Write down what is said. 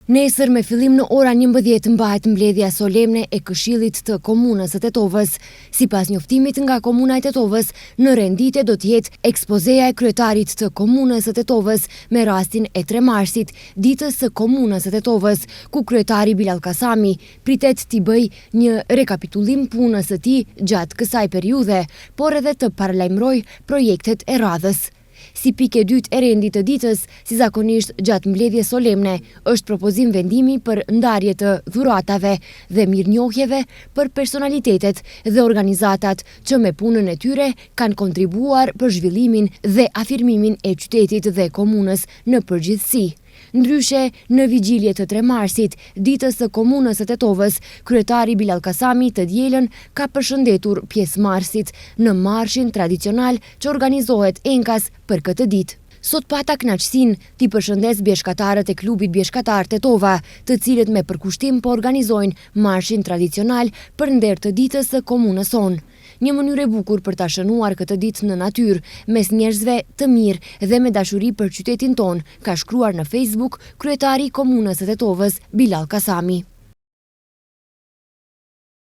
Nesër me fillim në ora 11 mbahet mbledhja solemne e Këshillit të Komunës së Tetovës. Sipas njoftimit nga Komuna e Tetovës, në rendite do të jetë ekspozeja e kryetarit të Komunës së Tetovës me rastin e 3 marsit, ditës së Komunës së Tetovës, ku kryetari Bilal Kasami pritet t'i bëj një rekapitullim punës së tij gjatë kësaj periudhe, por edhe të paralajmëroj projektet e radhës. Si pikë e dytë e rendit të ditës, si zakonisht gjatë mbledhjes solemne, është propozim vendimi për ndarje të dhuratave dhe mirënjohjeve për personalitetet dhe organizatat që me punën e tyre kanë kontribuar për zhvillimin dhe afirmimin e qytetit dhe komunës në përgjithësi. Ndryshe, në vigjilje të 3 marsit, ditës së Komunës së Tetovës, kryetari Bilal Kasami të dielën ka përshëndetur pjesëmarrësit në marshin tradicional që organizohet enkas për këtë ditë. Sot pata kënaqësinë t'i përshëndes bjeshkatarët e klubit bjeshkatar Tetova, të cilët me përkushtim po organizojnë marshin tradicional për nder të ditës së komunës sonë. Një mënyrë e bukur për ta shënuar këtë ditë në natyrë, mes njerëzve të mirë dhe me dashuri për qytetin ton, ka shkruar në Facebook kryetari i Komunës së Tetovës Bilal Kasami.